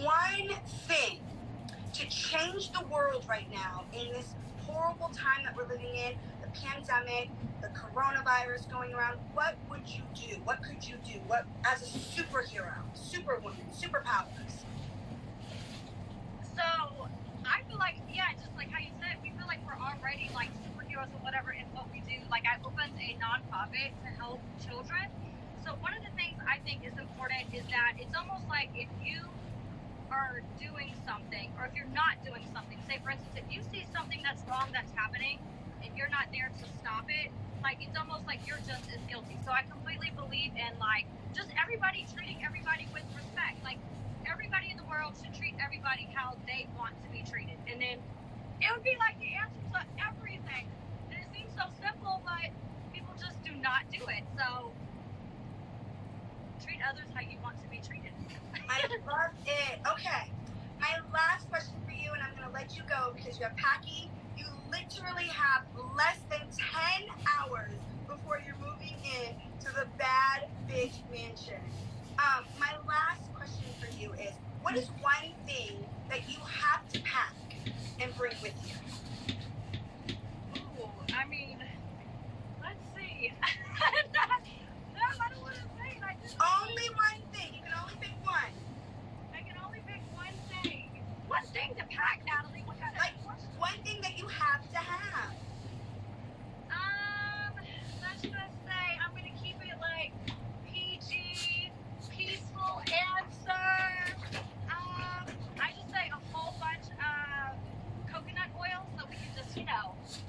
one thing to change the world right now in this horrible time that we're living in, the pandemic, the coronavirus going around, what would you do? What could you do? What, as a superhero, superwoman, superpowers? So I feel like, just like how you said, we feel like we're already like superheroes or whatever in what we do. Like I opened a nonprofit to help children. So one of the things I think is important is that it's almost like if you are doing something or if you're not doing something, say for instance, if you see something that's wrong that's happening and you're not there to stop it, like it's almost like you're just as guilty. So I completely believe in like just everybody treating everybody with respect. Like everybody in the world should treat everybody how they want to be treated. And then it would be like the answer to everything. And it seems so simple, but people just do not do it. So treat others how you want to be treated. I love it. Okay. My last question for you, and I'm going to let you go because you're packing. You literally have less than 10 hours before you're moving in to the Bad Bitch Mansion. My last question for you is, what is one thing that you have to pack and bring with you? Ooh, I mean, let's see. No, I don't want to say it. Only one thing. You can only pick one. I can only pick one thing. One thing to pack, Natalie. What kind of one thing that you have to have. Let's just say I'm gonna keep it like PG, peaceful answer. I just say a whole bunch of coconut oil so we can just,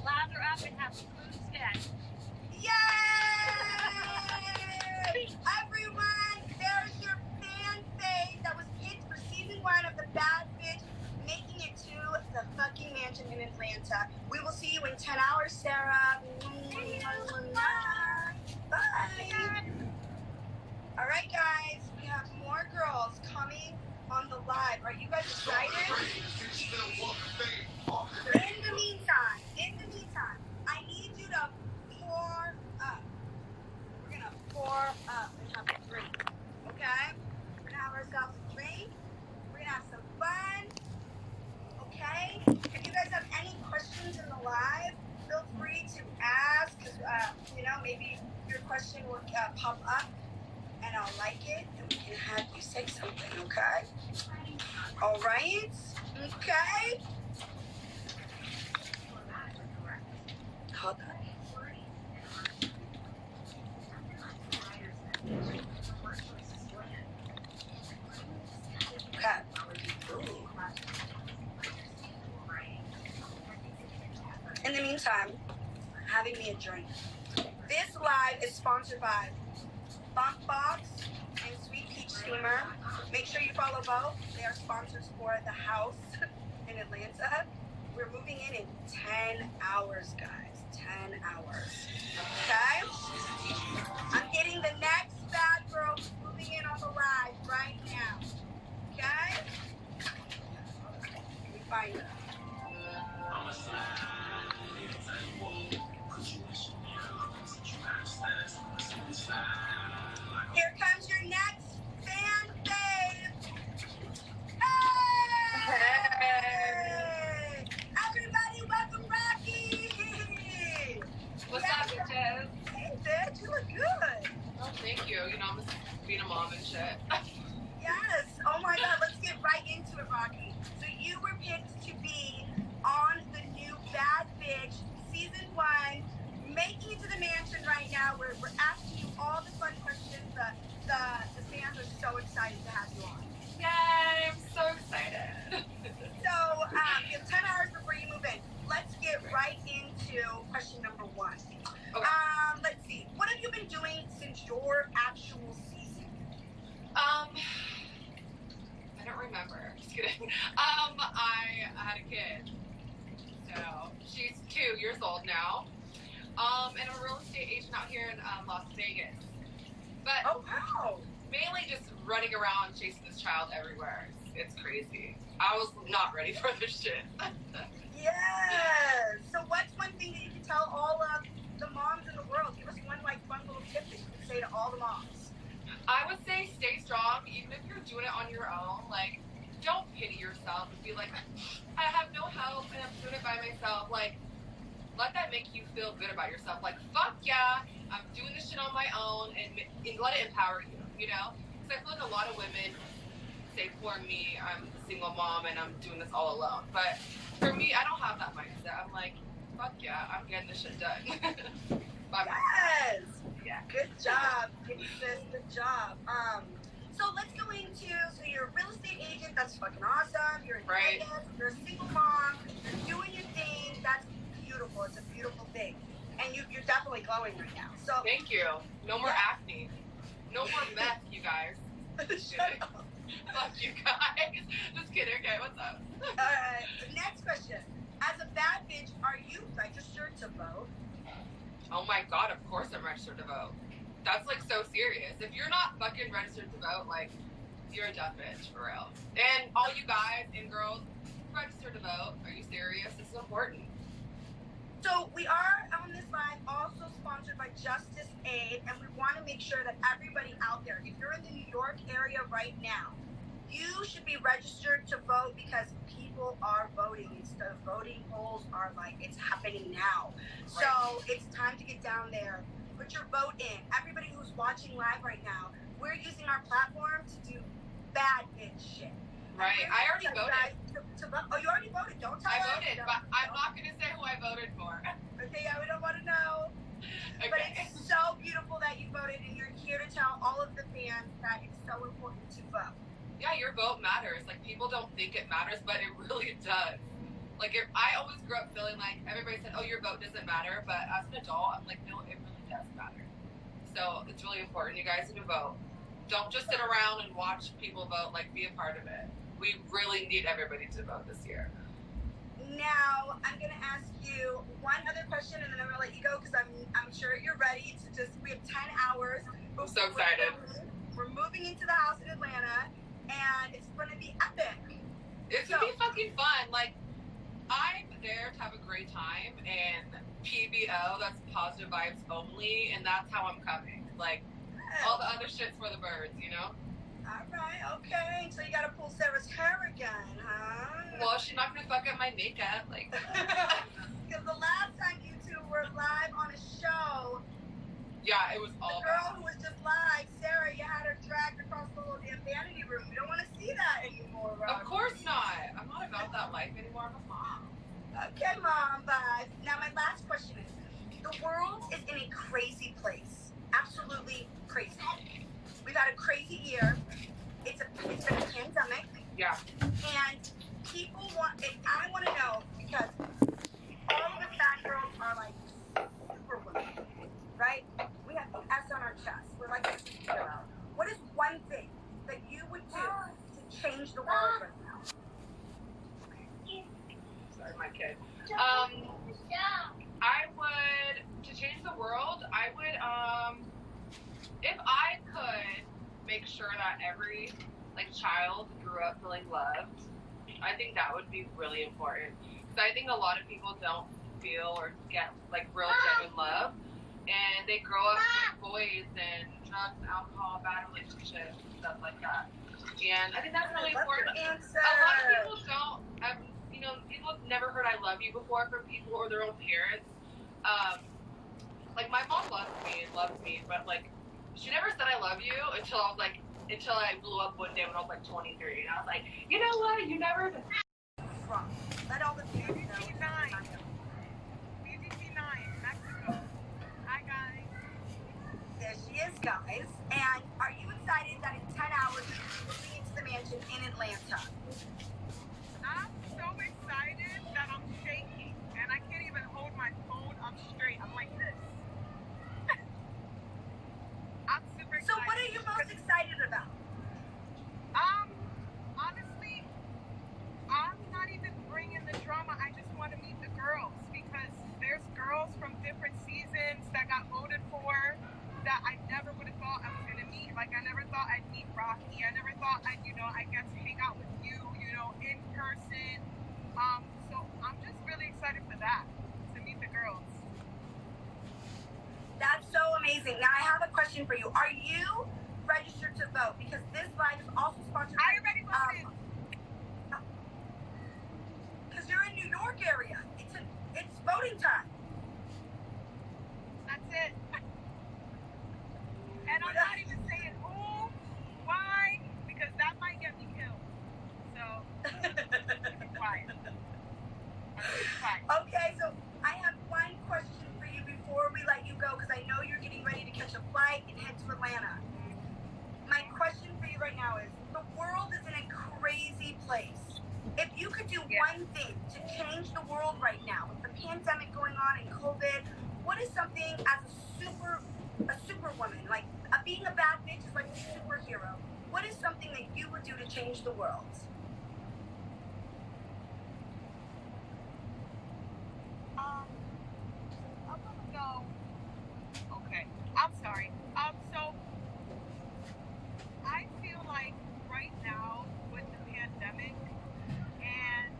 lather up and have smooth skin. Yay! Everyone, there's your fan fave that was picked for season 1 of The Bad Bitch, making it to the fucking mansion in Atlanta. We will see you in 10 hours, Sarah. Bye. All right, guys, we have more girls coming on the live. Are you guys excited? In the meantime, I need you to pour up. We're gonna pour up and have a drink, okay? We're gonna have ourselves a drink. We're gonna have some fun, okay? If you guys have any questions in the live, feel free to ask, because, maybe your question will pop up, and I'll like it, and we can have you say something, okay? All right? Okay? Hold on. Okay. In the meantime, having me a drink. This live is sponsored by Bump Box and Sweet Peach Steamer. Make sure you follow both. They are sponsors for the house in Atlanta. We're moving in 10 hours, guys. 10 hours. Okay? I'm getting the next bad girl moving in on the live right now. Okay? Let me find her. Here comes your next fan fave. Hey! Everybody, welcome Rocky! What's up, bitches? Hey, bitch, you look good. Oh, thank you. I'm just being a mom and shit. Yes. Oh my God, let's get right into it, Rocky. So you were picked to be on the new Bad Bitch season 1, making it to the mansion right now. We're asking you all the fun questions. The fans are so excited to have you on. Yay, I'm so excited. So you have 10 hours before you move in. Let's get right into question number 1. Okay. Let's see. What have you been doing since your actual season? I don't remember. Just kidding. I had a kid. So she's 2 years old now. And I'm a real estate agent out here in Las Vegas. But Oh, wow. mainly just running around chasing this child everywhere. It's crazy. I was not ready for this shit. Yes. So what's one thing that you can tell all of the moms in the world? Give us one fun little tip that you can say to all the moms. I would say stay strong, even if you're doing it on your own. Like, don't pity yourself and be like, I have no help and I'm doing it by myself. Like, let that make you feel good about yourself. Like, fuck yeah, I'm doing this shit on my own, and let it empower you, you know? Because I feel like a lot of women say, for me, I'm a single mom and I'm doing this all alone. But for me, I don't have that mindset. I'm like, fuck yeah, I'm getting this shit done. Yes! Yeah. Good job, sis. Good job. So let's go into, so you're a real estate agent, that's fucking awesome. You're in Right. Vegas, you're a single mom, you're doing your thing, that's beautiful. It's a beautiful thing. And you're definitely glowing right now. So Thank you. No more acne. No more meth, you guys. shut up. Fuck you guys. Just kidding. Okay, what's up? Alright, next question. As a bad bitch, are you registered to vote? Oh my god, of course I'm registered to vote. That's like so serious. If you're not fucking registered to vote, like, you're a dumb bitch, for real. And all you guys and girls, register to vote. Are you serious? This is important. So we are on this live also sponsored by Justice Aid, and we want to make sure that everybody out there, if you're in the New York area right now, you should be registered to vote because people are voting. The voting polls are like, it's happening now. Right. So it's time to get down there, put your vote in. Everybody who's watching live right now, we're using our platform to do bad bitch shit. Right. I already voted. To vote. Oh, you already voted. Don't tell I us. voted, but I'm not going to say who I voted for. Okay, yeah, we don't want to know. But Okay. it's so beautiful that you voted, and you're here to tell all of the fans that it's so important to vote. Yeah, your vote matters. Like, people don't think it matters, but it really does. Like, I always grew up feeling like everybody said, oh, your vote doesn't matter. But as an adult, I'm like, no, it really does matter. So it's really important. You guys need to vote. Don't just sit around and watch people vote. Like, be a part of it. We really need everybody to vote this year. Now, I'm going to ask you one other question, and then I'm going to let you go because I'm sure you're ready to just, we have 10 hours. I'm so excited. We're moving into the house in Atlanta, and it's going to be epic. It's going to be fucking fun. Like, I'm there to have a great time, and PBO, that's positive vibes only, and that's how I'm coming. Like, all the other shit's for the birds, you know? All right, okay. So you got to pull Sarah's hair again, huh? Well, she's not going to fuck up my makeup. Like, Because the last time you two were live on a show, yeah, it was the all girl who was just live, Sarah, you had her dragged across the whole damn vanity room. We don't want to see that anymore, Rob. Of course not. I'm not about that life anymore. I'm a mom. Okay, Mom, bye. Now, my last question is, the world is in a crazy place. Absolutely crazy. We've had a crazy year. It's been a pandemic. Yeah. And people want, and I want to know, because all of the fat girls are like super women, right? We have the S on our chest. We're like a superhero. What is one thing that you would do to change the world right now? Sorry, my kid. I would, to change the world, I would, if I could make sure that every, like, child grew up feeling loved, I think that would be really important. Because I think a lot of people don't feel or get, like, real genuine love. And they grow up with boys and drugs and alcohol, bad relationships, and stuff like that. And I think that's really important. A lot of people don't, people have never heard I love you before from people or their own parents. Like, my mom loves me, but, like, she never said I love you until I blew up one day when I was, like, 23. And I was like, you know what? You never... Let all the people know. BBC 9, Mexico. Hi, guys. There she is, guys. And are you excited that in 10 hours you're moving into the mansion in Atlanta? I'm so excited that I'm shaking, and I can't even hold my phone up straight. I'm like this. I'm super excited. So what are you most excited about? Honestly, I'm not even bringing the drama. I just want to meet the girls because there's girls from different seasons that got voted for that I never would have thought I was going to meet. Like, I never thought I'd meet Rocky. I never thought I'd, I get to hang out with you, in person. So I'm just really excited for that, to meet the girls. That's so amazing. Now I have a question for you. Are you registered to vote? Because this live is also sponsored by... I already voted. place. If you could do Yeah. one thing to change the world right now, with the pandemic going on and COVID, what is something as a superwoman, like being a bad bitch is like a superhero. What is something that you would do to change the world? I'm gonna go. Okay, I'm sorry. So I feel like right now with the pandemic, and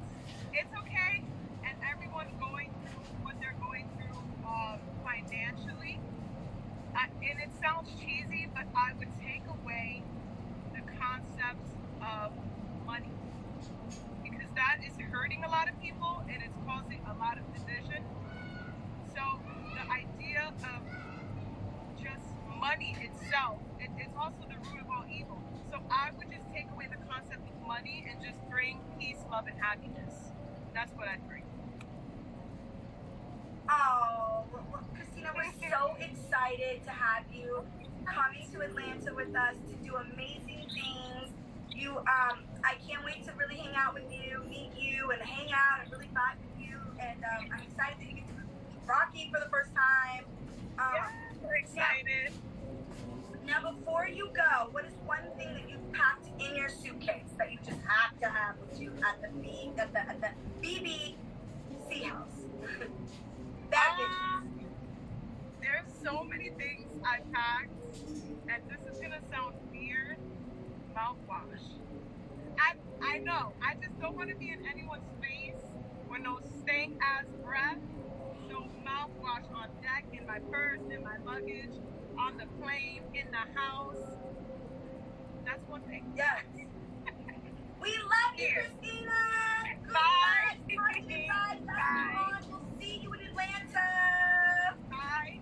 it's okay, and everyone's going through what they're going through financially. And it sounds cheesy, but I would take away the concept of money because that is hurting a lot of people and it's causing a lot of division. So the idea of just money itself, it's also the root of all evil. So I would just take away the concept of money and just bring peace, love, and happiness. That's what I'd bring. Oh, well, Christina, we're so excited to have you coming to Atlanta with us to do amazing things. I can't wait to really hang out with you, meet you, and hang out and really vibe with you. And I'm excited that you get to meet Rocky for the first time. Yeah, we're excited. Now, before you go, what is one thing that you've packed in your suitcase that you just have to have with you at the BBC house? There's so many things I packed, and this is gonna sound weird. Mouthwash. I know. I just don't want to be in anyone's face with no stank ass breath. So mouthwash on deck, in my purse, in my luggage, on the plane, in the house. That's one thing. Yes. We love you, Here. Christina. Good Bye. luck. Party, you guys. That's Bye. on. We'll see you in Atlanta. Bye.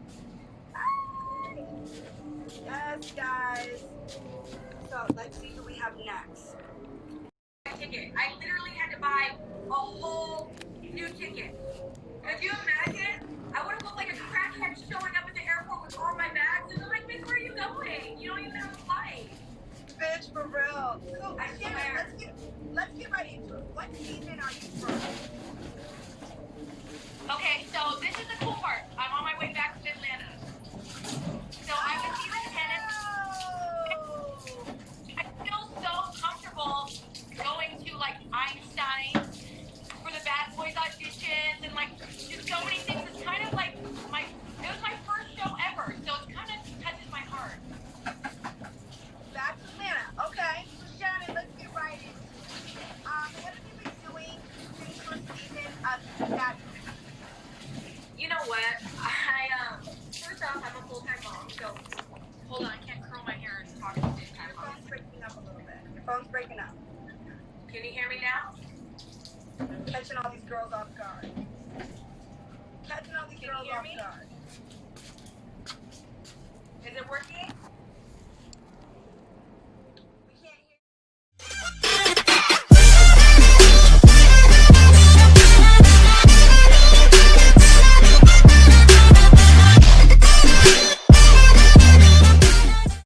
Bye. Yes, guys. So let's see who we have next. Ticket. I literally had to buy a whole new ticket. Could you imagine? I would have looked like a crackhead showing up at the airport with all my bags, and they're like, "Bitch, where are you going? You don't even have a flight." Bitch, for real. So, let's get right into it. What season are you from? Okay, so this is the cool part. I'm on my way back to Atlanta. So I was season 10. I feel so comfortable going to like Einstein for the Bad Boys auditions and like just so many things. It's kind of like it was my first show ever, so it kind of touches my heart. Back to Atlanta. Okay. So Shannon, let's get right into it. What have you been doing since your season of that? You know what? First off, I'm a full-time mom, so hold on, I can't curl my hair and talk at the same time. Your phone's breaking up a little bit. Your phone's breaking up. Can you hear me now? Catching all these girls off guard. Catching all these Can you girls hear off me? guard. Is it working?